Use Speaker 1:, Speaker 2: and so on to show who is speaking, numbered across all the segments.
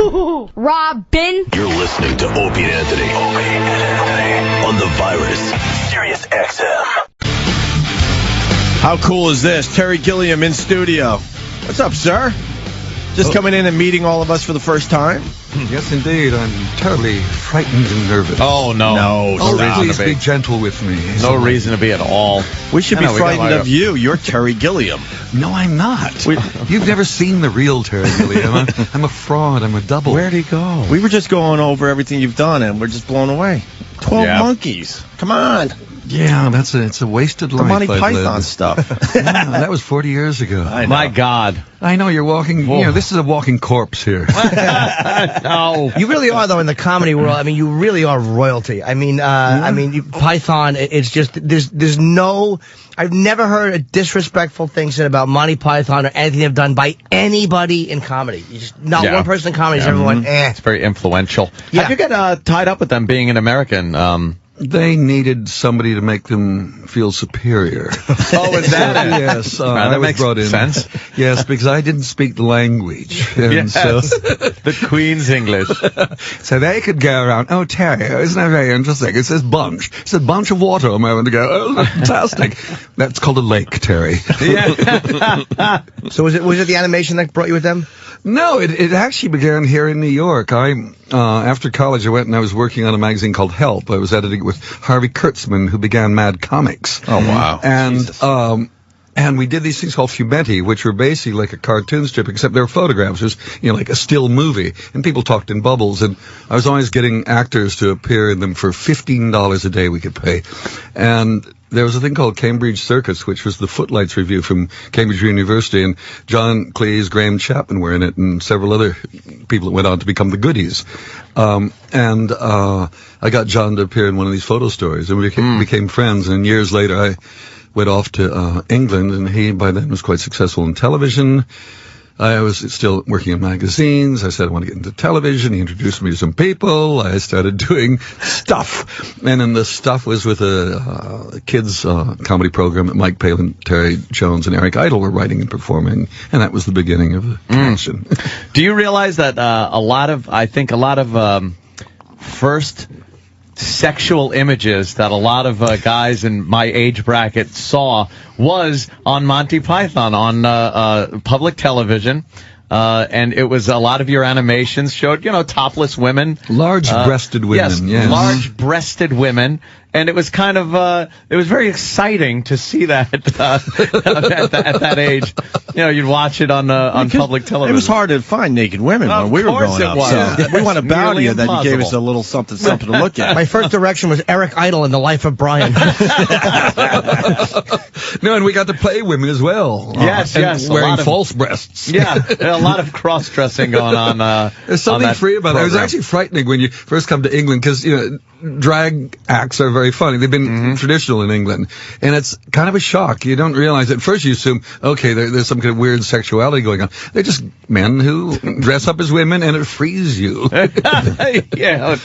Speaker 1: Robin.
Speaker 2: You're listening to Opie and Anthony. On the virus. Sirius XM.
Speaker 3: How cool is this? Terry Gilliam in studio. What's up, sir? Just coming in and meeting all of us for the first time?
Speaker 4: Yes, indeed. I'm terribly frightened and nervous.
Speaker 5: Oh, no.
Speaker 3: No reason
Speaker 4: Please
Speaker 3: to
Speaker 4: be
Speaker 3: be.
Speaker 4: gentle with me.
Speaker 5: No reason to be at all.
Speaker 3: We should be frightened of you. You're Terry Gilliam.
Speaker 4: No, I'm not. You've never seen the real Terry Gilliam. I'm a fraud. I'm a double.
Speaker 5: Where'd he go?
Speaker 3: We were just going over everything you've done, and we're just blown away. 12 monkeys. Come on.
Speaker 4: Yeah, it's a wasted
Speaker 3: The
Speaker 4: life.
Speaker 3: Monty
Speaker 4: I've
Speaker 3: Python
Speaker 4: lived.
Speaker 3: stuff.
Speaker 4: Yeah, that was 40 years ago.
Speaker 5: My God.
Speaker 4: I know you're walking. You know, this is a walking corpse here.
Speaker 5: No.
Speaker 6: You really are, though, in the comedy world. I mean, you really are royalty. I mean, Python. It's just there's no. I've never heard a disrespectful thing said about Monty Python or anything they've done by anybody in comedy. You just not one person in comedy has ever went.
Speaker 5: It's very influential.
Speaker 6: Yeah.
Speaker 5: How'd you get tied up with them being an American?
Speaker 4: They needed somebody to make them feel superior.
Speaker 5: Oh, is that it?
Speaker 4: Yes,
Speaker 5: That
Speaker 4: I was
Speaker 5: makes
Speaker 4: brought in.
Speaker 5: sense.
Speaker 4: Yes, because I didn't speak the language. And
Speaker 5: Yes. The Queen's English.
Speaker 4: so they could go around, oh, Terry, isn't that very interesting? It says bunch. It says bunch of water a moment ago. Oh, fantastic. That's called a lake, Terry.
Speaker 5: Yeah.
Speaker 6: So was it the animation that brought you with them?
Speaker 4: No, it actually began here in New York. After college, I went and I was working on a magazine called Help. I was editing it with Harvey Kurtzman, who began Mad Comics.
Speaker 3: Oh, wow.
Speaker 4: And we did these things called Fumetti, which were basically like a cartoon strip, except they were photographs. It was, like a still movie. And people talked in bubbles. And I was always getting actors to appear in them for $15 a day we could pay. And there was a thing called Cambridge Circus, which was the Footlights Review from Cambridge University, and John Cleese, Graham Chapman were in it, and several other people that went on to become the Goodies. I got John to appear in one of these photo stories, and we became friends, and years later I went off to England, and he by then was quite successful in television. I was still working in magazines. I said I want to get into television. He introduced me to some people. I started doing stuff. And then the stuff was with a kids comedy program that Mike Palin, Terry Jones, and Eric Idle were writing and performing. And that was the beginning of the passion.
Speaker 5: Do you realize that a lot of first sexual images that a lot of guys in my age bracket saw was on Monty Python on public television, and it was a lot of your animations showed topless women,
Speaker 4: Large-breasted women.
Speaker 5: yes, large-breasted women, and it was kind of it was very exciting to see that at that age. You'd watch it on public television.
Speaker 3: It was hard to find naked women when we were growing up. So we want to bow to you that you gave us a little something to look at.
Speaker 6: My first direction was Eric Idle in The Life of Brian.
Speaker 4: No, and we got to play women as well.
Speaker 5: Yes,
Speaker 4: wearing false breasts.
Speaker 5: Yeah, a lot of cross-dressing going on.
Speaker 4: There's something free about it. It was
Speaker 5: program.
Speaker 4: actually frightening when you first come to England because, drag acts are very funny. They've been traditional in England. And it's kind of a shock. You don't realize at first you assume, okay, there's some kind of weird sexuality going on. They're just men who dress up as women and it frees you.
Speaker 5: Yeah,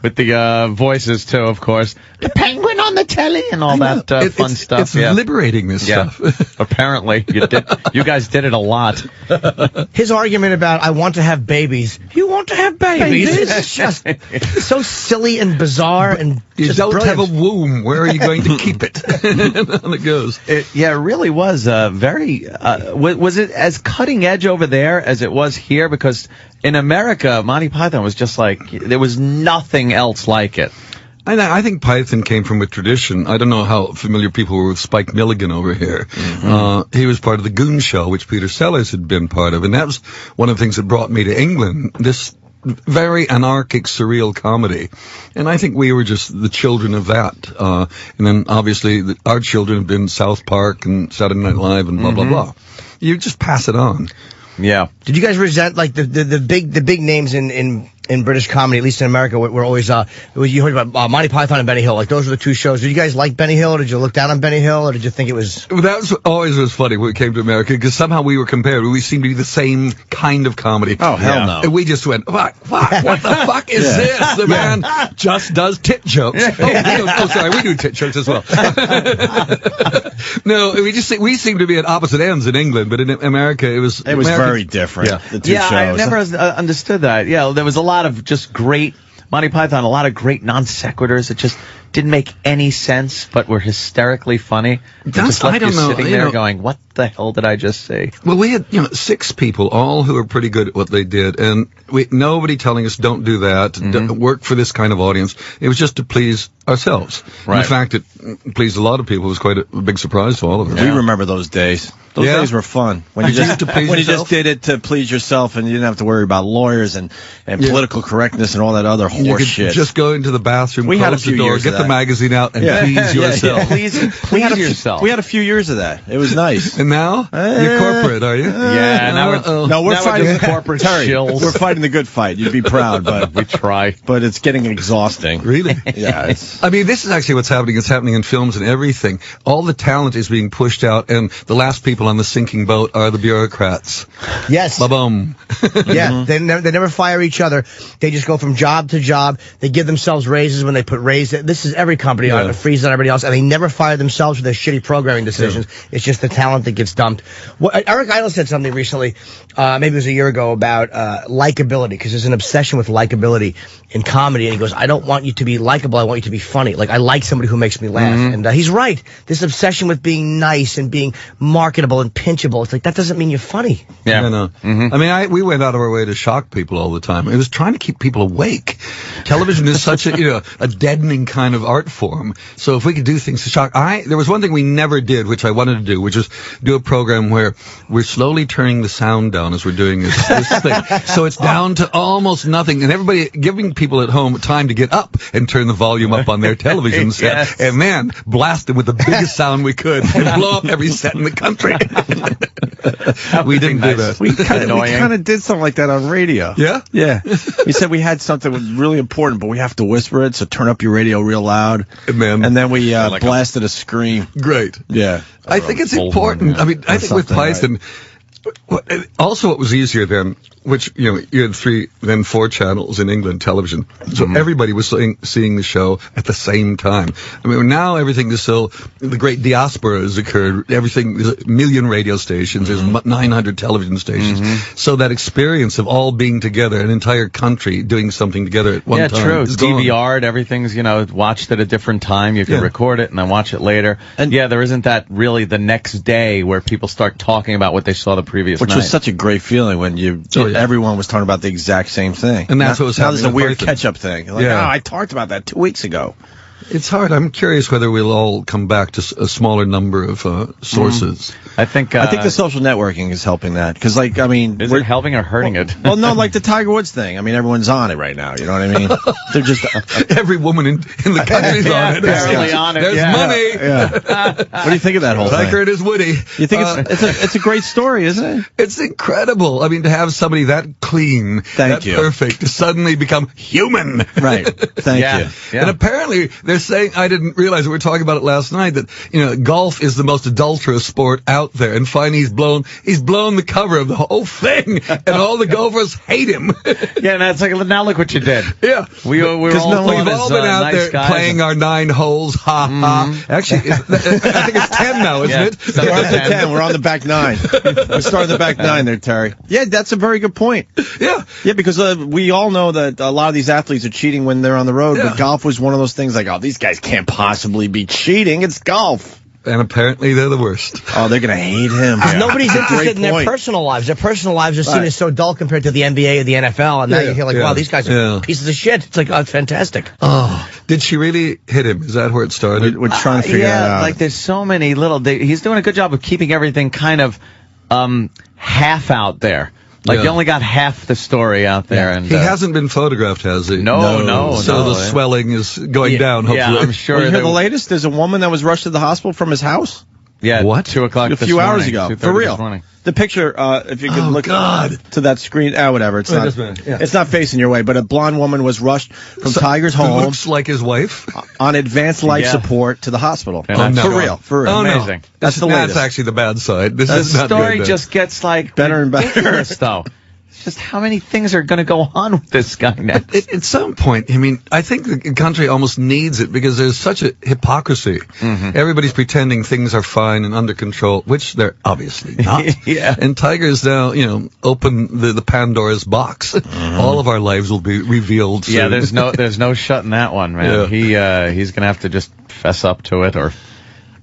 Speaker 5: with the voices too, of course. The penguin on the telly and all that fun stuff.
Speaker 4: It's liberating, this stuff.
Speaker 5: Apparently, you guys did it a lot.
Speaker 6: His argument about I want to have babies. You want to have babies? It's just so silly and bizarre and
Speaker 4: You
Speaker 6: just
Speaker 4: don't
Speaker 6: brilliant.
Speaker 4: have a womb. Where are you going to keep it? And it goes.
Speaker 5: It really was very. Was it as cutting edge over there as it was here? Because in America, Monty Python was just like there was nothing else like it.
Speaker 4: I think Python came from a tradition. I don't know how familiar people were with Spike Milligan over here. He was part of the Goon Show, which Peter Sellers had been part of, and that was one of the things that brought me to England. This very anarchic, surreal comedy. And I think we were just the children of that. And then, obviously, our children have been South Park and Saturday Night Live and blah, blah, blah. You just pass it on.
Speaker 5: Yeah.
Speaker 6: Did you guys resent like the big names in in British comedy, at least in America, we're always you heard about Monty Python and Benny Hill. Like those are the two shows. Did you guys like Benny Hill? Or did you look down on Benny Hill, or did you think it was?
Speaker 4: Well, that was always was funny when we came to America because somehow we were compared. We seemed to be the same kind of comedy.
Speaker 3: Oh hell no!
Speaker 4: And we just went, what the fuck is this? The man just does tit jokes. Sorry, we do tit jokes as well. No, we seem to be at opposite ends in England, but in America it was
Speaker 3: very different.
Speaker 4: Yeah.
Speaker 3: The two shows.
Speaker 5: I never understood that. Yeah, there was a lot of just great Monty Python, a lot of great non sequiturs that just didn't make any sense, but were hysterically funny. Just left you sitting there going, "What the hell did I just say?"
Speaker 4: Well, we had 6 people, all who were pretty good at what they did, and nobody telling us don't do that, don't work for this kind of audience. It was just to please ourselves.
Speaker 5: Right.
Speaker 4: In fact, it pleased a lot of people. It was quite a big surprise to all of us.
Speaker 3: We remember those days. Those days were fun. When you just you just did it to please yourself, and you didn't have to worry about lawyers and political correctness and all that other
Speaker 4: You
Speaker 3: horse
Speaker 4: could
Speaker 3: shit.
Speaker 4: just go into the bathroom,
Speaker 3: We had
Speaker 4: close
Speaker 3: a few
Speaker 4: the door,
Speaker 3: years
Speaker 4: get
Speaker 3: of
Speaker 4: the
Speaker 3: that.
Speaker 4: magazine out, and please yourself.
Speaker 5: Please yourself.
Speaker 3: We had a few years of that. It was nice.
Speaker 4: And now you're corporate, are you?
Speaker 5: Yeah, now we're
Speaker 3: fighting
Speaker 5: just corporate
Speaker 3: Terry,
Speaker 5: shills.
Speaker 3: we're fighting the good fight. You'd be proud, but
Speaker 5: We try.
Speaker 3: but it's getting exhausting.
Speaker 4: Really?
Speaker 3: Yeah, it's
Speaker 4: I mean, this is actually what's happening. It's happening in films and everything. All the talent is being pushed out, and the last people on the sinking boat are the bureaucrats.
Speaker 6: Yes.
Speaker 4: Ba-boom.
Speaker 6: Yeah, they never fire each other. They just go from job to job. They give themselves raises when they put raises. This is every company on it, freezes on everybody else, and they never fire themselves for their shitty programming decisions. It's just the talent that gets dumped. Eric Idle said something recently, maybe it was a year ago, about likability, because there's an obsession with likability in comedy, and he goes, I don't want you to be likable, I want you to be funny. Like, I like somebody who makes me laugh. And he's right. This obsession with being nice and being marketable and pinchable, it's like, that doesn't mean you're funny.
Speaker 5: Yeah.
Speaker 4: No. I mean, we went out of our way to shock people all the time. It was trying to keep people awake. Television is such a deadening kind of art form. So if we could do things to shock, there was one thing we never did, which I wanted to do, which was do a program where we're slowly turning the sound down as we're doing this thing. So it's down to almost nothing, and everybody giving people at home time to get up and turn the volume up on their television set,
Speaker 5: Yes.
Speaker 4: and man, blast them with the biggest sound we could and blow up every set in the country. We didn't do that.
Speaker 3: we kind of did something like that on radio.
Speaker 4: Yeah?
Speaker 3: Yeah. We said we had something that was really important, but we have to whisper it, so turn up your radio real loud.
Speaker 4: Man.
Speaker 3: And then we blasted a scream.
Speaker 4: Great.
Speaker 3: Yeah.
Speaker 4: I think it's important. I mean, I think with Python, also it was easier then, which, you had 3, then 4 channels in England television. So everybody was seeing the show at the same time. I mean, now everything is the great diaspora has occurred. There's a million radio stations, there's 900 television stations. So that experience of all being together, an entire country doing something together at one time.
Speaker 5: Yeah, true.
Speaker 4: is gone.
Speaker 5: DVR'd, everything's, watched at a different time. You can record it and then watch it later. And there isn't that really the next day where people start talking about what they saw the previous night.
Speaker 3: Which was such a great feeling when everyone was talking about the exact same thing.
Speaker 4: And that's what was
Speaker 3: now
Speaker 4: happening
Speaker 3: there's a
Speaker 4: with
Speaker 3: weird
Speaker 4: Python.
Speaker 3: catch-up thing. Like, I talked about that 2 weeks ago.
Speaker 4: It's hard. I'm curious whether we'll all come back to a smaller number of sources.
Speaker 5: I think
Speaker 3: the social networking is helping that. Because,
Speaker 5: is it helping or hurting it?
Speaker 3: Well, no, like the Tiger Woods thing. I mean, everyone's on it right now. You know what I mean? They're just...
Speaker 4: Every woman in the country's on it.
Speaker 5: Barely on it.
Speaker 4: There's money.
Speaker 3: Yeah. What do you think of that whole thing?
Speaker 4: Tiger and his Woody.
Speaker 3: You think it's a great story, isn't it?
Speaker 4: It's incredible. I mean, to have somebody that clean,
Speaker 3: Thank you.
Speaker 4: perfect, to suddenly become human.
Speaker 3: Right. Thank you.
Speaker 5: Yeah.
Speaker 4: And apparently, they're saying, I didn't realize, we were talking about it last night, that, golf is the most adulterous sport out there. And finally, he's blown the cover of the whole thing. And all the golfers hate him.
Speaker 5: Yeah, and that's like, now look what you did.
Speaker 4: Yeah.
Speaker 5: We've all
Speaker 4: We've all been out there playing our 9 holes. Ha ha. Actually, I think it's 10 now, isn't it?
Speaker 3: We're on the 10. We're on the back 9. We're starting the back 9 there, Terry. Yeah, that's a very good point.
Speaker 4: Yeah.
Speaker 3: Yeah, because we all know that a lot of these athletes are cheating when they're on the road, but golf was one of those things like, these guys can't possibly be cheating. It's golf.
Speaker 4: And apparently they're the worst.
Speaker 3: Oh, they're going to hate him.
Speaker 6: Because nobody's interested in their personal lives. Their personal lives are seen as so dull compared to the NBA or the NFL. And now you hear like, wow, these guys are pieces of shit. It's like, it's fantastic.
Speaker 4: Oh, did she really hit him? Is that where it started?
Speaker 3: We're trying to figure that out.
Speaker 5: Like there's so many he's doing a good job of keeping everything kind of half out there. Like you only got half the story out there, and
Speaker 4: he hasn't been photographed, has he?
Speaker 5: No.
Speaker 4: So the swelling is going down. Hopefully,
Speaker 5: yeah, I'm sure.
Speaker 3: Well, you hear the latest? There's a woman that was rushed to the hospital from his house.
Speaker 5: Yeah,
Speaker 4: what?
Speaker 5: 2 o'clock
Speaker 3: a few hours ago. For real. the picture, if you could look to that screen, whatever. It's
Speaker 4: it's
Speaker 3: not facing your way, but a blonde woman was rushed from Tiger's home.
Speaker 4: Looks like his wife.
Speaker 3: On advanced life support to the hospital.
Speaker 4: For
Speaker 3: real.
Speaker 4: Oh,
Speaker 5: amazing.
Speaker 4: No.
Speaker 3: That's the latest.
Speaker 4: That's actually the bad side.
Speaker 5: The story just gets like
Speaker 3: better and better.
Speaker 5: Ridiculous, though. Just how many things are going to go on with this guy next?
Speaker 4: At some point, I mean, I think the country almost needs it because there's such a hypocrisy. Everybody's pretending things are fine and under control, which they're obviously not. And Tiger's now, open the Pandora's box. All of our lives will be revealed soon.
Speaker 5: Yeah, there's no shutting that one, man. Yeah. He's going to have to just fess up to it or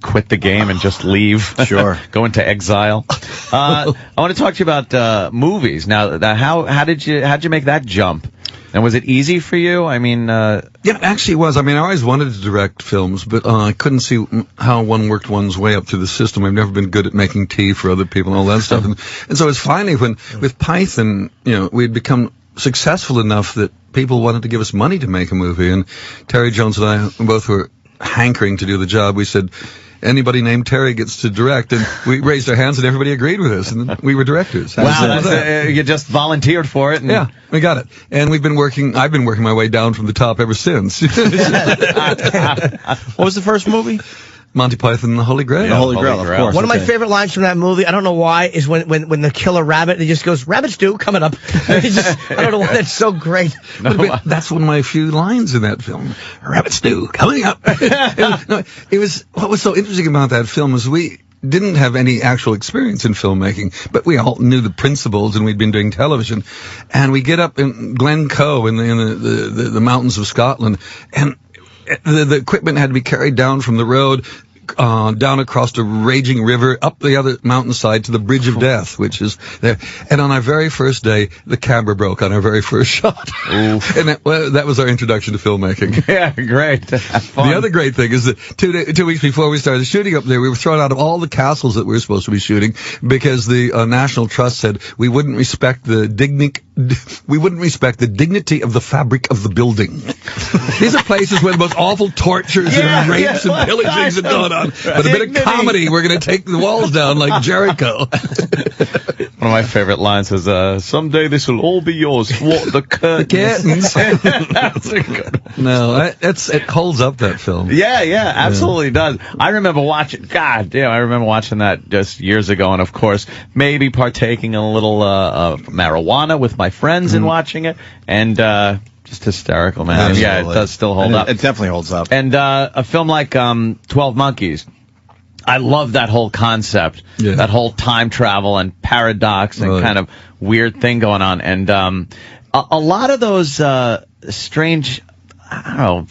Speaker 5: quit the game and just leave.
Speaker 3: Sure.
Speaker 5: Go into exile. I want to talk to you about movies. Now, how'd you make that jump? And was it easy for you? I mean,
Speaker 4: yeah, it actually was. I mean, I always wanted to direct films, but I couldn't see how one worked one's way up through the system. I've never been good at making tea for other people and all that stuff. And so it was finally when, with Python, we'd become successful enough that people wanted to give us money to make a movie. And Terry Jones and I both were hankering to do the job. We said, anybody named Terry gets to direct, and we raised our hands and everybody agreed with us, and we were directors.
Speaker 5: Wow, you just volunteered for it.
Speaker 4: Yeah, we got it. And I've been working my way down from the top ever since.
Speaker 3: What was the first movie?
Speaker 4: Monty Python and the Holy Grail.
Speaker 3: The Holy Grail, of course.
Speaker 6: One of my favorite lines from that movie, I don't know why, is when the killer rabbit, he just goes, "Rabbit stew coming up." I don't know why, that's so great.
Speaker 4: That's one of my few lines in that film. Rabbit stew coming up. It was what was so interesting about that film is we didn't have any actual experience in filmmaking, but we all knew the principles, and we'd been doing television. And we get up in Glencoe in the mountains of Scotland, and the equipment had to be carried down from the road, down across the raging river, up the other mountainside to the Bridge of Death, which is there. And on our very first day, the camera broke on our very first shot. And that was our introduction to filmmaking.
Speaker 5: Yeah, great.
Speaker 4: The other great thing is that 2 weeks before we started shooting up there, we were thrown out of all the castles that we were supposed to be shooting because the National Trust said we wouldn't respect the dignity of the fabric of the building. These are places where the most awful tortures and rapes and pillagings have gone on. But a bit of comedy, we're going to take the walls down like Jericho.
Speaker 5: One of my favorite lines is, someday this will all be yours. What, the curtains? That's a good one.
Speaker 4: No, it holds up, that film.
Speaker 5: Yeah, absolutely does. I remember watching that just years ago, and of course, maybe partaking in a little marijuana with my friends and watching it, and just hysterical, man.
Speaker 3: Absolutely.
Speaker 5: Yeah, it does still hold up.
Speaker 3: It definitely holds up.
Speaker 5: And a film like 12 Monkeys, I love that whole concept, that whole time travel and paradox and kind of weird thing going on. And a lot of those strange, I don't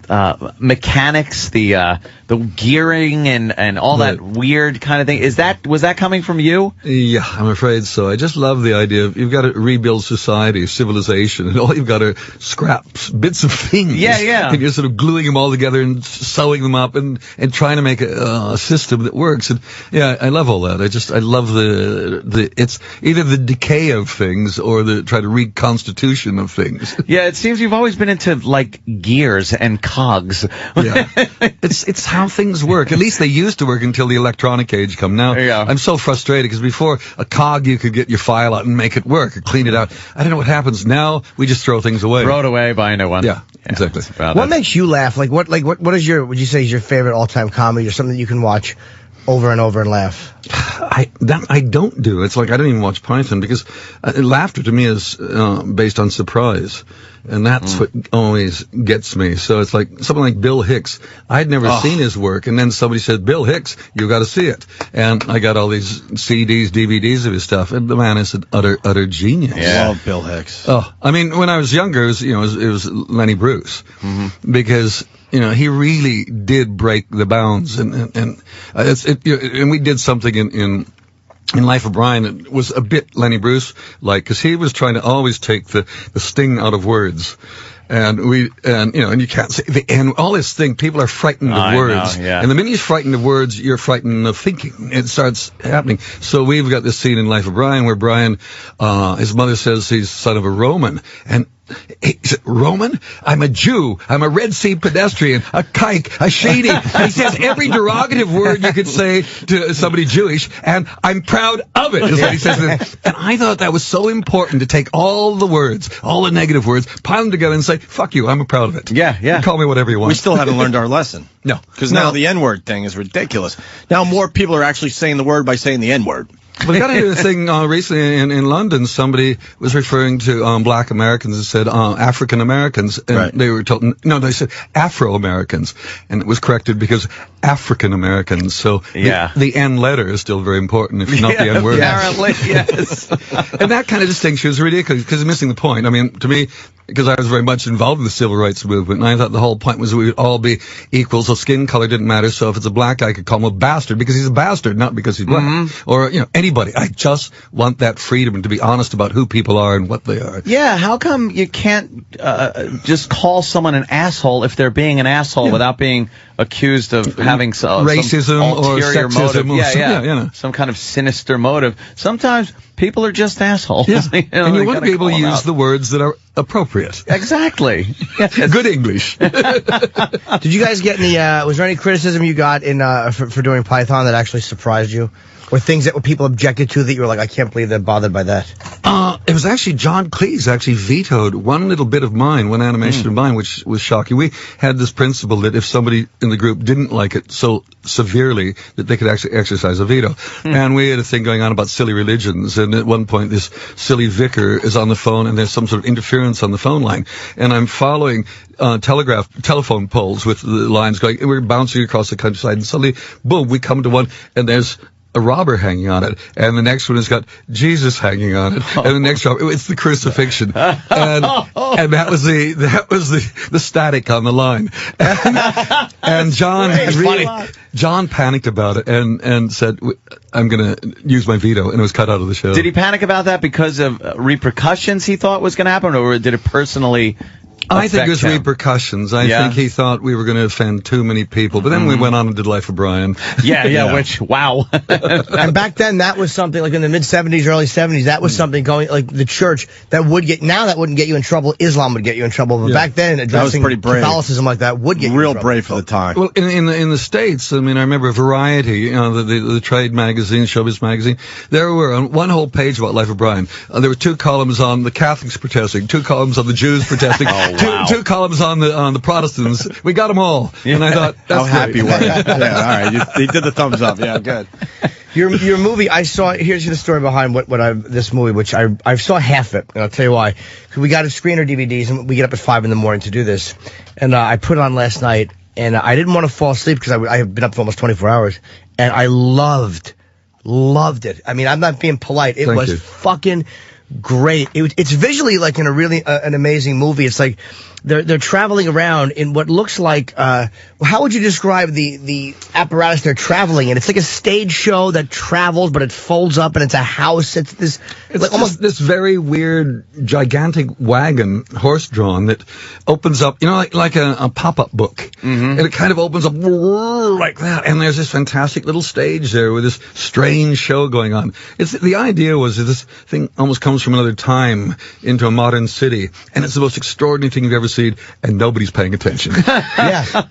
Speaker 5: know, mechanics, the gearing and all that weird kind of thing. Was that coming from you?
Speaker 4: Yeah, I'm afraid so. I just love the idea of you've got to rebuild society, civilization, and all you've got are scraps, bits of things.
Speaker 5: Yeah.
Speaker 4: And you're sort of gluing them all together and sewing them up and trying to make a system that works. And yeah, I love all that. I love it's either the decay of things or the try to reconstitution of things.
Speaker 5: Yeah, it seems you've always been into like gears and cogs.
Speaker 4: Yeah. It's how things work. At least they used to work until the electronic age come. Now, I'm so frustrated because before a cog, you could get your file out and make it work or clean it out. I don't know what happens. Now, we just throw things away.
Speaker 5: Throw it away, buy a new one.
Speaker 4: Yeah, exactly.
Speaker 6: What makes you laugh? What would you say is your favorite all-time comedy or something that you can watch over and over and laugh?
Speaker 4: I don't do. It's like I don't even watch Python because laughter to me is based on surprise. And that's what always gets me. So it's like something like Bill Hicks. I'd never seen his work, and then somebody said, "Bill Hicks, you got to see it." And I got all these CDs, DVDs of his stuff, and the man is an utter genius.
Speaker 3: Yeah, love Bill Hicks.
Speaker 4: Oh, I mean, when I was younger, it was Lenny Bruce, because he really did break the bounds, and we did something in Life of Brian, it was a bit Lenny Bruce-like, because he was trying to always take the sting out of words. And you can't say the N, all this thing, people are frightened of words. And the minute you're frightened of words, you're frightened of thinking. It starts happening. So we've got this scene in Life of Brian where Brian, his mother says he's son of a Roman. And he said, Roman, I'm a Jew. I'm a Red Sea pedestrian, a kike, a shady. And he says every derogative word you could say to somebody Jewish, and I'm proud of it, is what he says. And I thought that was so important to take all the words, all the negative words, pile them together and say, fuck you, I'm proud of it.
Speaker 5: Yeah.
Speaker 4: You call me whatever you want.
Speaker 3: We still haven't learned our lesson.
Speaker 4: No.
Speaker 3: Because now the N-word thing is ridiculous. Now more people are actually saying the word by saying the N-word.
Speaker 4: Well, they got into a thing recently in London. Somebody was referring to black Americans and said African Americans, and
Speaker 3: right.
Speaker 4: They were told they said Afro Americans, and it was corrected because African Americans. So the N letter is still very important, if not the N word.
Speaker 5: Apparently, yes.
Speaker 4: And that kind of distinction is ridiculous because it's missing the point. I mean, to me, because I was very much involved in the civil rights movement, and I thought the whole point was we would all be equal, so skin color didn't matter. So if it's a black guy, I could call him a bastard because he's a bastard, not because he's black, or anybody. I just want that freedom to be honest about who people are and what they are.
Speaker 5: Yeah, how come you can't just call someone an asshole if they're being an asshole without being accused of having
Speaker 4: racism
Speaker 5: some
Speaker 4: or
Speaker 5: ulterior
Speaker 4: sexism
Speaker 5: motive? Some kind of sinister motive. Sometimes people are just assholes.
Speaker 4: Yeah. And you want to be able to use the words that are appropriate.
Speaker 5: Exactly.
Speaker 4: Good English.
Speaker 6: Did you guys get any, was there any criticism you got in for doing Python that actually surprised you? Or things that people objected to that you were like, I can't believe they're bothered by that?
Speaker 4: It was actually John Cleese actually vetoed one little bit of mine, one animation of mine, which was shocking. We had this principle that if somebody in the group didn't like it so severely that they could actually exercise a veto. And we had a thing going on about silly religions. And at one point, this silly vicar is on the phone and there's some sort of interference on the phone line. And I'm following telephone poles with the lines going, and we're bouncing across the countryside. And suddenly, boom, we come to one and there's a robber hanging on it, and the next one has got Jesus hanging on it, and the next robber, it's the crucifixion, and that was the static on the line, and John panicked about it and said, I'm going to use my veto, and it was cut out of the show.
Speaker 5: Did he panic about that because of repercussions he thought was going to happen, or did it personally?
Speaker 4: I think it was repercussions. I think he thought we were going to offend too many people. But then we went on and did Life of Brian.
Speaker 5: Which, wow.
Speaker 6: And back then, that was something, like in the mid-'70s, early '70s, that was something going, like the church, that wouldn't get you in trouble. Islam would get you in trouble. But back then, addressing Catholicism like that would get you in trouble.
Speaker 3: Real brave for the time.
Speaker 4: Well, in the States, I mean, I remember Variety, the trade magazine, Showbiz magazine, there were on one whole page about Life of Brian. There were 2 columns on the Catholics protesting, 2 columns on the Jews protesting, two columns on the Protestants. We got them all. And I thought, that's
Speaker 3: how happy were you? Yeah, all right. He did the thumbs up. Yeah, good.
Speaker 6: Your movie, I saw, here's the story behind this movie, which I saw half of it, and I'll tell you why. Because we got to screen our DVDs, and we get up at 5 in the morning to do this. And I put it on last night, and I didn't want to fall asleep because I have been up for almost 24 hours, and I loved it. I mean, I'm not being polite. It was fucking great. It's visually like in a really an amazing movie. It's like they're traveling around in what looks like how would you describe the apparatus they're traveling in? It's like a stage show that travels, but it folds up and it's a house. It's like almost
Speaker 4: this very weird gigantic wagon, horse drawn, that opens up, like a pop-up book. And it kind of opens up like that, and there's this fantastic little stage there with this strange show going on. The idea was that this thing almost comes from another time into a modern city, and it's the most extraordinary thing you've ever seen, and nobody's paying attention.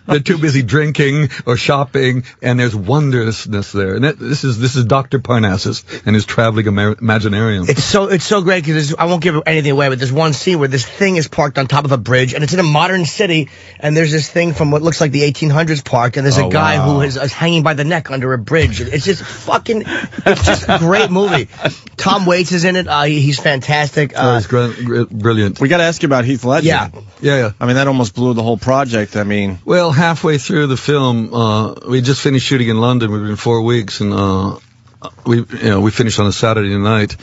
Speaker 4: They're too busy drinking or shopping, and there's wondrousness there. And this is Dr. Parnassus and his traveling imaginarium.
Speaker 6: It's so great because I won't give anything away, but there's one scene where this thing is parked on top of a bridge, and it's in a modern city, and there's this thing from what looks like the 1800s park, and there's a guy who is hanging by the neck under a bridge. It's just a great movie. Tom Waits is in it. He's fantastic.
Speaker 4: He's brilliant.
Speaker 3: We got to ask you about Heath Ledger.
Speaker 4: Yeah.
Speaker 3: I mean, that almost blew the whole project. I mean,
Speaker 4: well, halfway through the film, we just finished shooting in London. We've been 4 weeks, and we finished on a Saturday night.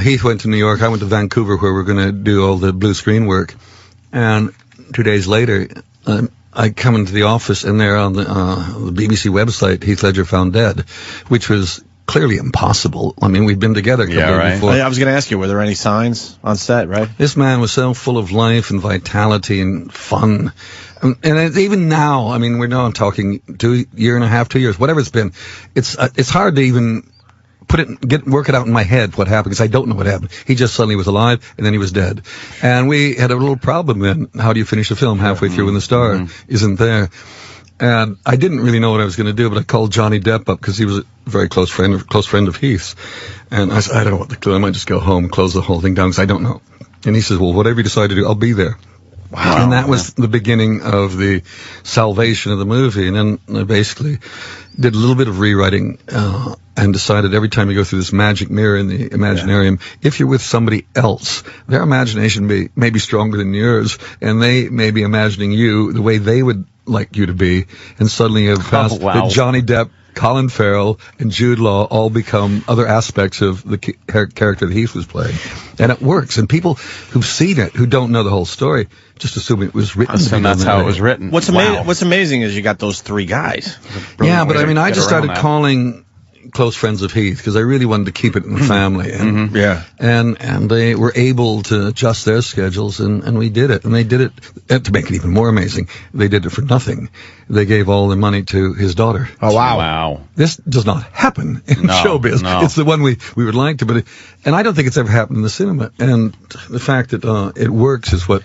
Speaker 4: Heath went to New York. I went to Vancouver, where we're going to do all the blue screen work. And 2 days later, I come into the office, and there on the BBC website, Heath Ledger found dead, which was clearly impossible. I mean, we'd been together before.
Speaker 3: I was going to ask you, were there any signs on set, right?
Speaker 4: This man was so full of life and vitality and fun. And even now, I mean, we're now talking 2 years, whatever it's been. It's hard to even work it out in my head what happened, because I don't know what happened. He just suddenly was alive, and then he was dead. And we had a little problem then. How do you finish a film halfway through when the star isn't there? And I didn't really know what I was going to do, but I called Johnny Depp up because he was a very close friend of Heath's. And I said, I don't know what to do. I might just go home, close the whole thing down, because I don't know. And he says, well, whatever you decide to do, I'll be there. Wow. And that was the beginning of the salvation of the movie. And then I basically did a little bit of rewriting and decided every time you go through this magic mirror in the Imaginarium, if you're with somebody else, their imagination may be stronger than yours, and they may be imagining you the way they would like you to be. And suddenly you have passed that Johnny Depp, Colin Farrell, and Jude Law all become other aspects of the character that Heath was playing. And it works. And people who've seen it, who don't know the whole story, just assume it was written.
Speaker 5: And that's how it was written.
Speaker 3: What's amazing is you got those three guys.
Speaker 4: Yeah, but I mean, I just started calling close friends of Heath because I really wanted to keep it in the family. And, and they were able to adjust their schedules, and we did it. And they did it, to make it even more amazing, they did it for nothing. They gave all their money to his daughter.
Speaker 6: Oh, wow.
Speaker 5: Wow.
Speaker 4: This does not happen in showbiz.
Speaker 5: No.
Speaker 4: It's the one we would like to, and I don't think it's ever happened in the cinema. And the fact that it works is what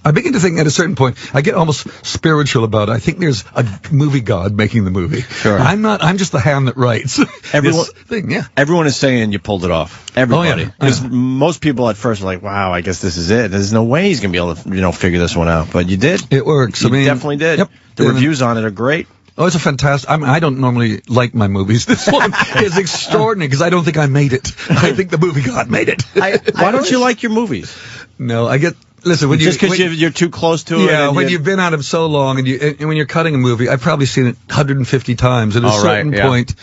Speaker 4: I begin to think at a certain point. I get almost spiritual about it. I think there's a movie god making the movie.
Speaker 3: Sure.
Speaker 4: I'm just the hand that writes.
Speaker 3: Everyone is saying you pulled it off. Everybody. Because most people at first are like, wow, I guess this is it. There's no way he's going to be able to, figure this one out. But you did.
Speaker 4: It works.
Speaker 3: You definitely did.
Speaker 4: Yep.
Speaker 3: The reviews on it are great.
Speaker 4: Oh, it's a fantastic. I don't normally like my movies. This one is extraordinary because I don't think I made it. I think the movie god made it.
Speaker 3: Why don't you like your movies?
Speaker 4: No, I get... Listen,
Speaker 3: just because you're too close to it.
Speaker 4: Yeah, when you've been on it so long, and when you're cutting a movie, I've probably seen it 150 times. At a certain point,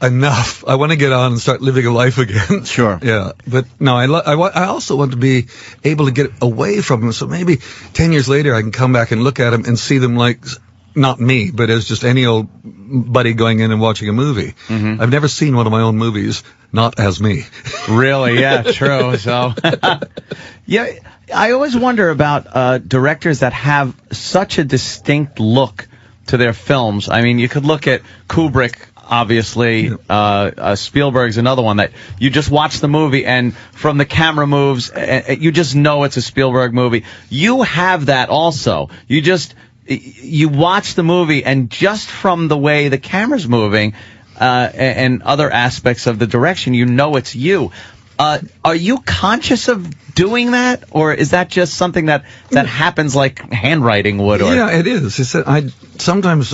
Speaker 4: enough. I want to get on and start living a life again.
Speaker 3: Sure.
Speaker 4: Yeah, but no, I also want to be able to get away from them. So maybe 10 years later, I can come back and look at them and see them like not me, but as just any old buddy going in and watching a movie. Mm-hmm. I've never seen one of my own movies not as me.
Speaker 5: Really? Yeah, true. So, yeah. I always wonder about directors that have such a distinct look to their films. I mean, you could look at Kubrick, obviously. Spielberg's another one that you just watch the movie, and from the camera moves, you just know it's a Spielberg movie. You have that also. You watch the movie, and just from the way the camera's moving and other aspects of the direction, you know it's you. Are you conscious of doing that, or is that just something that happens like handwriting would? Or?
Speaker 4: Yeah, it is. It's that sometimes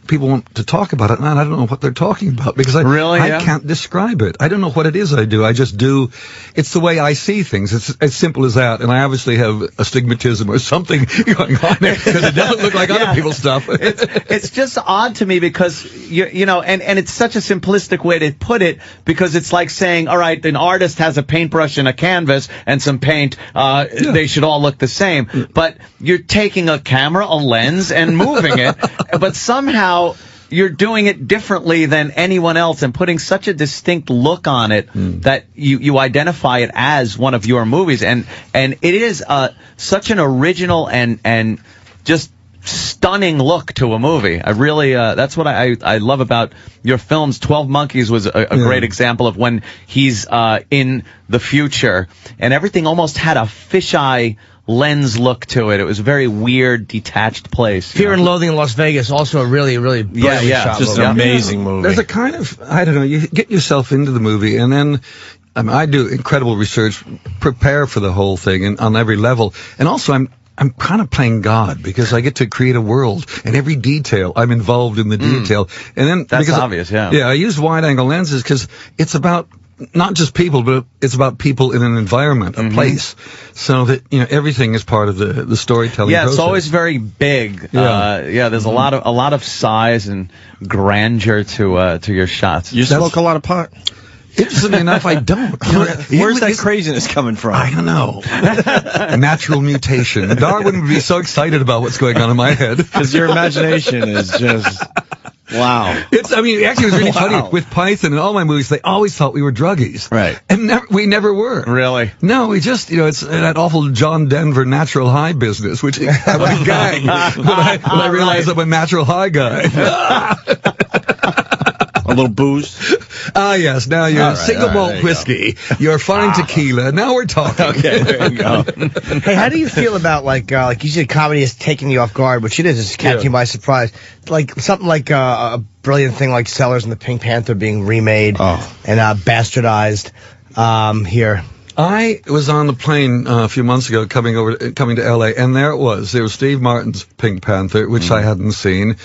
Speaker 4: people want to talk about it, and I don't know what they're talking about because I can't describe it. I don't know what it is I do. I just do. It's the way I see things. It's as simple as that. And I obviously have astigmatism or something going on there because it doesn't look like other people's stuff.
Speaker 5: It's just odd to me because and it's such a simplistic way to put it, because it's like saying, all right, an artist has a paintbrush and a canvas and some paint, they should all look the same. But you're taking a camera, a lens, and moving it, but somehow you're doing it differently than anyone else and putting such a distinct look on it that you identify it as one of your movies. And it is such an original and just stunning look to a movie. I really, that's what I love about your films. 12 Monkeys was a great example of when he's in the future, and everything almost had a fisheye lens look to it. It was a very weird, detached place.
Speaker 6: Fear and Loathing in Las Vegas, also a really, really shot
Speaker 3: just
Speaker 6: movie.
Speaker 3: an amazing movie.
Speaker 4: There's a kind of, I don't know, you get yourself into the movie, and then I do incredible research, prepare for the whole thing, and on every level, and also I'm kind of playing God because I get to create a world, and every detail I'm involved in the detail. And then
Speaker 5: that's obvious,
Speaker 4: I use wide-angle lenses because it's about not just people, but it's about people in an environment, a place, so that everything is part of the storytelling.
Speaker 5: Yeah,
Speaker 4: process.
Speaker 5: It's always very big. There's a lot of size and grandeur to your shots.
Speaker 3: You smoke a lot of pot.
Speaker 4: Interestingly enough, I don't.
Speaker 3: Where's that craziness coming from?
Speaker 4: I don't know. A natural mutation. Darwin would be so excited about what's going on in my head.
Speaker 3: Because your imagination is just... Wow.
Speaker 4: Actually, it was really funny. With Python and all my movies, they always thought we were druggies.
Speaker 3: Right.
Speaker 4: And we never were.
Speaker 5: Really?
Speaker 4: No, we just, it's that awful John Denver natural high business, which I was a gag. But I realized I'm a natural high guy.
Speaker 3: A little booze.
Speaker 4: Ah, yes. Now you're single malt whiskey. You're fine tequila. Now we're talking.
Speaker 3: Okay, there you go.
Speaker 6: Hey, how do you feel about like you said, comedy is taking you off guard, which it is. It's catching you by surprise. Like something like a brilliant thing like Sellers and the Pink Panther being remade and bastardized here.
Speaker 4: I was on the plane a few months ago coming to L.A., and there it was. There was Steve Martin's Pink Panther, which I hadn't seen,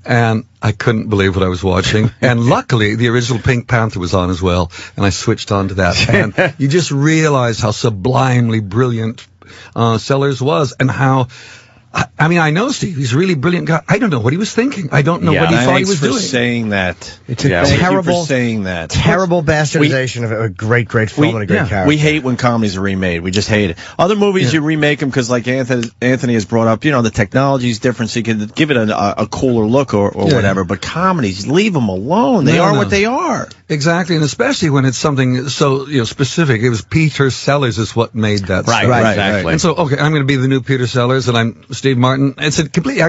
Speaker 4: and I couldn't believe what I was watching. And luckily, the original Pink Panther was on as well, and I switched on to that. And you just realize how sublimely brilliant Sellers was, and how... I mean, I know Steve. He's a really brilliant guy. I don't know what he was thinking. I don't know what he thought he was doing.
Speaker 3: Saying that.
Speaker 6: It's a terrible bastardization of a great film and a great character.
Speaker 3: We hate when comedies are remade. We just hate it. Other movies, you remake them because, like Anthony has brought up, the technology's different, so you can give it a cooler look or whatever. But comedies, leave them alone. They are what they are.
Speaker 4: Exactly, and especially when it's something so specific. It was Peter Sellers is what made that stuff.
Speaker 5: Right, exactly.
Speaker 4: And so, okay, I'm going to be the new Peter Sellers, and I'm Steve Martin. It's a completely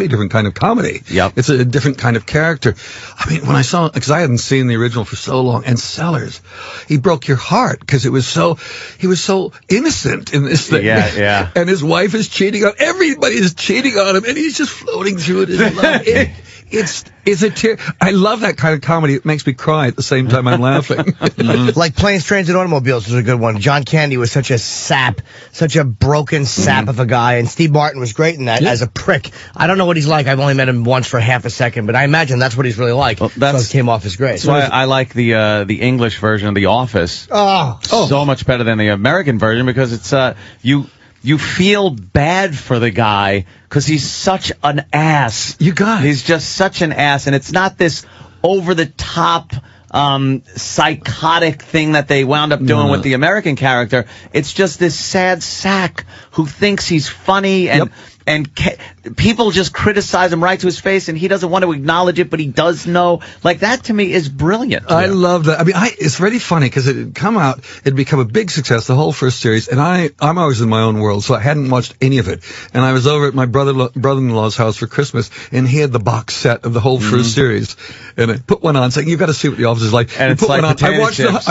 Speaker 4: different kind of comedy.
Speaker 5: Yep.
Speaker 4: It's a different kind of character. I mean, when I saw, because I hadn't seen the original for so long, and Sellers, he broke your heart because he was so innocent in this thing.
Speaker 5: Yeah.
Speaker 4: And his wife is cheating on, everybody is cheating on him, and he's just floating through it in love. It's a tear. I love that kind of comedy. It makes me cry at the same time I'm laughing.
Speaker 6: Like Planes, Trains, and Automobiles was a good one. John Candy was such a sap, such a broken sap of a guy, and Steve Martin was great in that as a prick. I don't know what he's like. I've only met him once for half a second, but I imagine that's what he's really like. Well, so it came off as great.
Speaker 5: That's why I like the English version of The Office so much better than the American version, because it's you feel bad for the guy because he's such an ass. He's just such an ass, and it's not this over-the-top psychotic thing that they wound up doing with the American character. It's just this sad sack who thinks he's funny, and people just criticize him right to his face, and he doesn't want to acknowledge it, but he does know. Like, that to me is brilliant.
Speaker 4: I love that. I mean, it's really funny because it had come out, it had become a big success, the whole first series, and I'm always in my own world, so I hadn't watched any of it. And I was over at my brother-in-law's house for Christmas, and he had the box set of the whole first series, and I put one on, saying, you've got to see what The Office is like.
Speaker 5: And it's like
Speaker 4: one on. I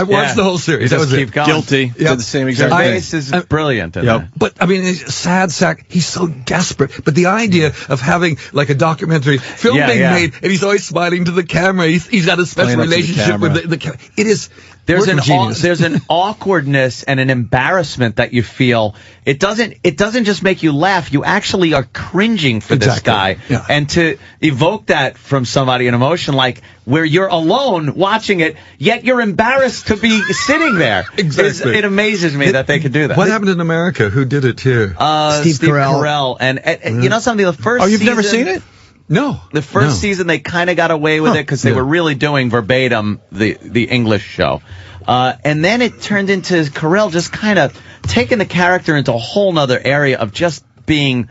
Speaker 4: watched the whole series. That was
Speaker 5: keep going.
Speaker 3: Guilty. Did the same exact thing.
Speaker 5: His face is brilliant.
Speaker 4: But, I mean, sad sack, he's so desperate. But the idea of having like a documentary film being made, and he's always smiling to the camera. He's got a special relationship with the camera. It is. There's
Speaker 5: an awkwardness and an embarrassment that you feel. It doesn't just make you laugh. You actually are cringing for this guy.
Speaker 4: Yeah.
Speaker 5: And to evoke that from somebody, an emotion like where you're alone watching it, yet you're embarrassed to be sitting there.
Speaker 4: Exactly.
Speaker 5: It amazes me that they could do that.
Speaker 4: What happened in America? Who did it here?
Speaker 6: Steve Carell.
Speaker 5: And you know something? The first
Speaker 3: you've
Speaker 5: season,
Speaker 3: never seen it?
Speaker 4: No.
Speaker 5: The first season, they kind of got away with it because they were really doing verbatim the English show. And then it turned into Carell just kind of taking the character into a whole nother area of just being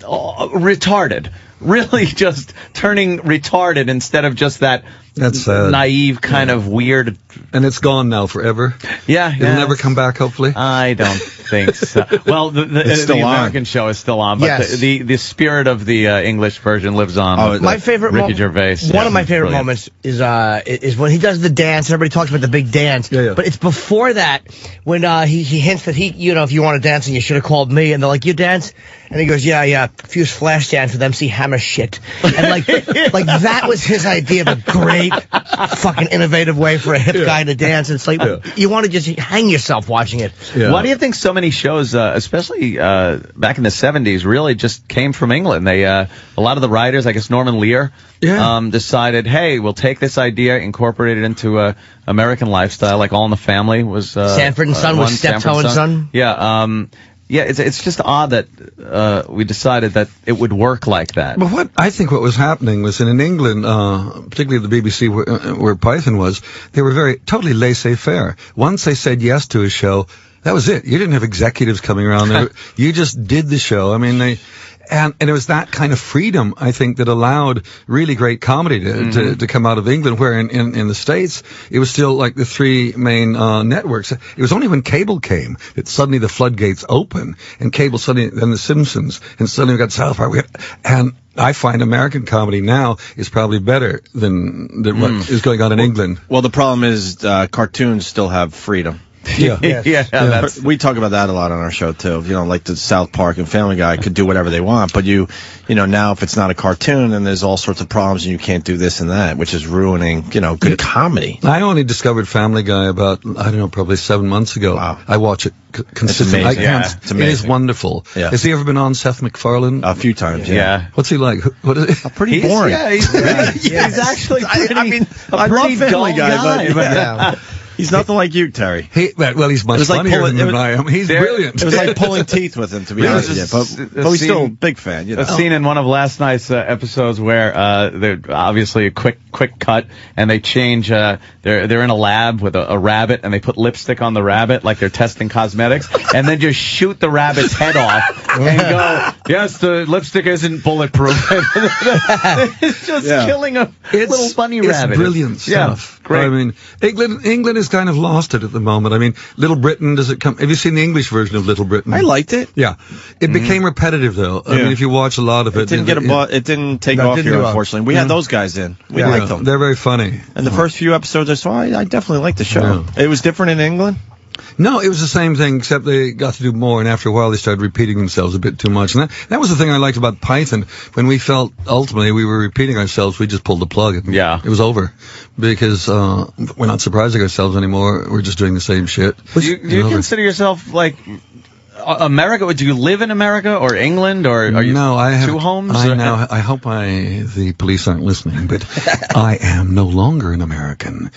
Speaker 5: retarded. Really just turning retarded instead of just that naive kind of weird.
Speaker 4: And it's gone now forever.
Speaker 5: Yeah.
Speaker 4: It'll never come back, hopefully.
Speaker 5: I don't think so. Well, the American show is still on, but the spirit of the English version lives on.
Speaker 6: My favorite
Speaker 5: Ricky Gervais.
Speaker 6: One of my favorite moments is when he does the dance. Everybody talks about the big dance, but it's before that when he hints that if you want to dance, and you should have called me. And they're like, you dance, and he goes, yeah, Fuse flash dance with MC Hammer shit, and like that was his idea of a great fucking innovative way for a hip guy to dance. It's like you want to just hang yourself watching it.
Speaker 5: Why do you think so many shows, especially back in the 70s, really just came from England? They a lot of the writers, I guess Norman Lear, decided, hey, we'll take this idea, incorporate it into American lifestyle, like All in the Family was
Speaker 6: Sanford and Son was Steptoe and Son.
Speaker 5: Yeah, it's just odd that we decided that it would work like that.
Speaker 4: But what was happening was in England, particularly the BBC where Python was, they were totally laissez-faire. Once they said yes to a show, that was it. You didn't have executives coming around there. You just did the show. I mean, And it was that kind of freedom, I think, that allowed really great comedy to come out of England, where in the States, it was still like the three main networks. It was only when cable came that suddenly the floodgates open, and cable suddenly, then The Simpsons, and suddenly we got South Park. And I find American comedy now is probably better than what is going on in England.
Speaker 3: Well, the problem is cartoons still have freedom.
Speaker 5: Yeah.
Speaker 3: We talk about that a lot on our show too. You know, like the South Park and Family Guy could do whatever they want, but you know, now if it's not a cartoon, then there's all sorts of problems, and you can't do this and that, which is ruining, good comedy.
Speaker 4: I only discovered Family Guy about, probably 7 months ago.
Speaker 3: Wow.
Speaker 4: I watch it consistently.
Speaker 3: It's amazing.
Speaker 4: It's amazing. It is wonderful.
Speaker 3: Yeah.
Speaker 4: Has he ever been on Seth MacFarlane?
Speaker 3: A few times.
Speaker 5: Yeah.
Speaker 4: What's he like? What is it?
Speaker 3: Pretty boring.
Speaker 5: He's actually pretty,
Speaker 3: I love Family Guy, but
Speaker 6: Yeah.
Speaker 3: he's nothing like you, Terry.
Speaker 4: Well, he's much funnier than I am. He's brilliant.
Speaker 3: It was like pulling teeth with him, to be honest with you. But we're still a big fan.
Speaker 5: A scene in one of last night's episodes where they're obviously a quick cut, and they change. They're in a lab with a rabbit, and they put lipstick on the rabbit like they're testing cosmetics, and then just shoot the rabbit's head off and go, "Yes, the lipstick isn't bulletproof." It's just killing a little bunny rabbit.
Speaker 4: It's brilliant stuff.
Speaker 5: Great.
Speaker 4: I mean, England has kind of lost it at the moment. I mean, Little Britain, does it come? Have you seen the English version of Little Britain?
Speaker 3: I liked it.
Speaker 4: Yeah. It became repetitive, though. I mean, if you watch a lot of it.
Speaker 3: It didn't take off here, unfortunately. We had those guys in. We liked them.
Speaker 4: They're very funny.
Speaker 3: And the first few episodes I saw, I definitely liked the show.
Speaker 4: Yeah.
Speaker 3: It was different in England?
Speaker 4: No, it was the same thing, except they got to do more, and after a while they started repeating themselves a bit too much. And that was the thing I liked about Python. When we felt ultimately we were repeating ourselves, we just pulled the plug. And it was over. Because we're not surprising ourselves anymore. We're just doing the same shit.
Speaker 5: Do you consider yourself like America? Do you live in America or England, or are you two homes?
Speaker 4: I hope the police aren't listening, but I am no longer an American.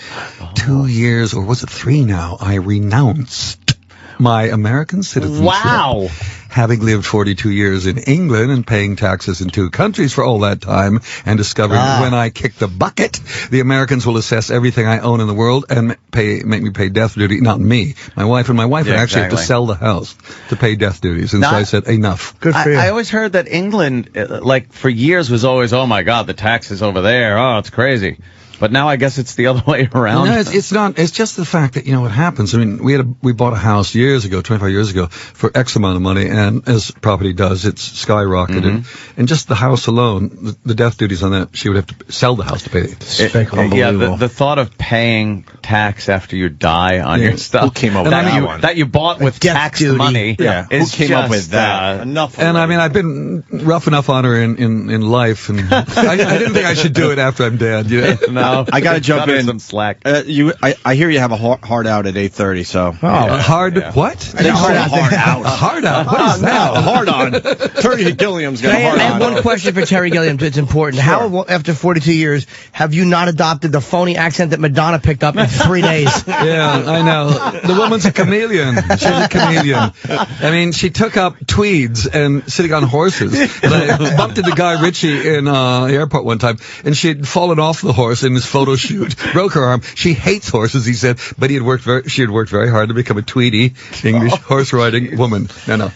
Speaker 4: 2 years, or was it 3 now, I renounced my American citizenship.
Speaker 5: Wow.
Speaker 4: Having lived 42 years in England and paying taxes in 2 countries for all that time, and discovering when I kick the bucket, the Americans will assess everything I own in the world and make me pay death duty. Not me, my wife, and my wife would actually have to sell the house to pay death duties. And so I said, enough.
Speaker 6: Good for you.
Speaker 5: I always heard that England, like for years, was always, oh my God, the taxes over there. Oh, it's crazy. But now I guess it's the other way around.
Speaker 4: No, it's not. It's just the fact that, what happens. I mean, we bought a house years ago, 25 years ago, for X amount of money, and as property does, it's skyrocketed. And just the house alone, the death duties on that, she would have to sell the house to pay it.
Speaker 5: Yeah, the thought of paying tax after you die on your stuff.
Speaker 3: Who came up with that one?
Speaker 5: That you bought with tax money.
Speaker 3: Yeah. Who came up with that? Enough.
Speaker 4: And I mean, I've been rough enough on her in life, and I didn't think I should do it after I'm dead.
Speaker 5: No.
Speaker 3: I got to jump in.
Speaker 5: Some slack.
Speaker 3: I hear you have a hard out at 8:30. So.
Speaker 4: What?
Speaker 3: A hard out.
Speaker 4: A hard out. What is that?
Speaker 3: A hard on. Terry Gilliam's got a hard on.
Speaker 6: I have one question for Terry Gilliam. It's important.
Speaker 3: Sure.
Speaker 6: How, after 42 years, have you not adopted the phony accent that Madonna picked up in 3 days?
Speaker 4: Yeah, I know. The woman's a chameleon. She's a chameleon. I mean, she took up tweeds and sitting on horses. And I bumped into Guy Ritchie in the airport one time, and she had fallen off the horse in his photo shoot, broke her arm. She hates horses, he said, but she had worked very hard to become a tweedy English horse riding woman. No.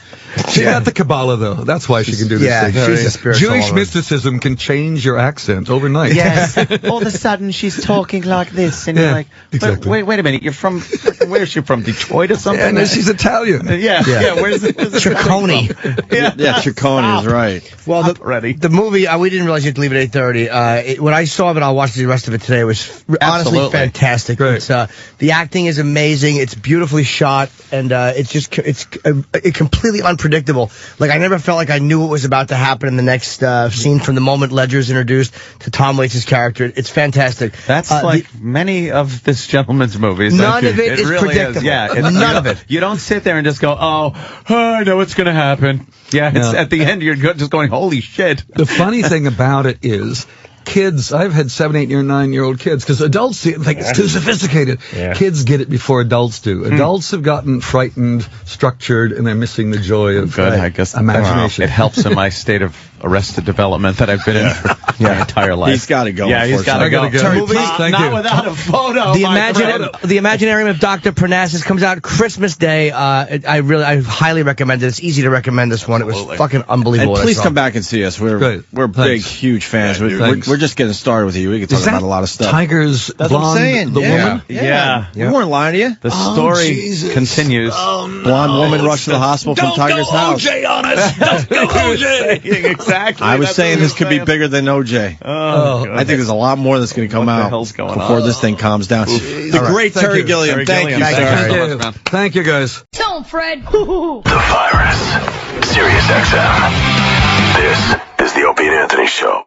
Speaker 4: She's got the Kabbalah, though. That's why she can do this thing.
Speaker 6: She's a spiritual
Speaker 4: Jewish
Speaker 6: woman.
Speaker 4: mysticism can change your accent overnight.
Speaker 5: Yes. All of a sudden, she's talking like this, and you're like,
Speaker 4: exactly.
Speaker 5: wait a minute, you're from, where's she from, Detroit or something?
Speaker 4: Yeah, no, she's Italian.
Speaker 5: Yeah, where's it?
Speaker 6: Ciccone.
Speaker 3: Yeah, Ciccone is right.
Speaker 6: Well, the movie, we didn't realize you had to leave at 8:30. When I saw it, I'll watch the rest of it today. It was honestly fantastic.
Speaker 4: Great.
Speaker 6: It's, the acting is amazing. It's beautifully shot, and it's completely unpredictable. Like, I never felt like I knew what was about to happen in the next scene from the moment Ledger's introduced to Tom Waits' character. It's fantastic.
Speaker 5: That's like many of this gentleman's movies.
Speaker 6: None of it is
Speaker 5: really
Speaker 6: predictable.
Speaker 5: Yeah,
Speaker 6: none of it.
Speaker 5: You don't sit there and just go, oh, I know what's going to happen. Yeah, it's at the end you're just going, holy shit.
Speaker 4: The funny thing about it is, kids, I've had 7, 8, 9-year-old kids, because adults think it's too sophisticated.
Speaker 3: Yeah.
Speaker 4: Kids get it before adults do. Adults have gotten frightened, structured, and they're missing the joy of
Speaker 5: Good, I guess
Speaker 4: imagination.
Speaker 5: it helps in my state of arrested development that I've been in for my entire life.
Speaker 3: He's got to go.
Speaker 5: Yeah, he's got to go.
Speaker 4: Terry,
Speaker 6: Movie-
Speaker 4: please, thank
Speaker 5: Not
Speaker 4: you.
Speaker 5: without a photo.
Speaker 6: The
Speaker 5: my friend.
Speaker 6: Imaginarium of Dr. Parnassus comes out Christmas Day. I highly recommend it. It's easy to recommend this one. It was fucking unbelievable.
Speaker 3: And
Speaker 6: what I
Speaker 3: please
Speaker 6: saw.
Speaker 3: come back and see us. We're
Speaker 4: Great.
Speaker 3: big,
Speaker 4: Thanks.
Speaker 3: huge fans.
Speaker 4: Yeah, dude.
Speaker 3: we're
Speaker 4: Thanks.
Speaker 3: just getting started with you. We can talk
Speaker 4: Is that
Speaker 3: about a lot of stuff.
Speaker 4: Tiger's
Speaker 3: That's
Speaker 4: blonde,
Speaker 3: what I'm saying.
Speaker 4: the
Speaker 3: yeah.
Speaker 4: woman?
Speaker 5: Yeah.
Speaker 3: We weren't lying to you.
Speaker 5: The story
Speaker 4: Jesus.
Speaker 5: continues.
Speaker 3: Blonde woman rushed to the hospital from Tiger's house.
Speaker 4: OJ on us. Don't go OJ.
Speaker 5: Exactly.
Speaker 3: I was
Speaker 5: That's
Speaker 3: saying
Speaker 5: what
Speaker 3: this could be
Speaker 5: saying.
Speaker 3: bigger than OJ.
Speaker 5: Oh,
Speaker 3: I think there's a lot more that's going to come
Speaker 5: What the
Speaker 3: out
Speaker 5: hell's going
Speaker 3: before
Speaker 5: on?
Speaker 3: this thing calms down. The
Speaker 4: All right.
Speaker 3: great
Speaker 4: Thank
Speaker 3: Terry
Speaker 4: you.
Speaker 3: Gilliam.
Speaker 5: Terry
Speaker 3: Thank
Speaker 5: Gilliam.
Speaker 3: you,
Speaker 5: Thank
Speaker 3: sir.
Speaker 5: you.
Speaker 4: Thank
Speaker 5: so
Speaker 4: you.
Speaker 5: much, man.
Speaker 4: Thank you, guys.
Speaker 1: Tell him, Fred.
Speaker 2: The Virus. Sirius XM. This is the Opie and Anthony Show.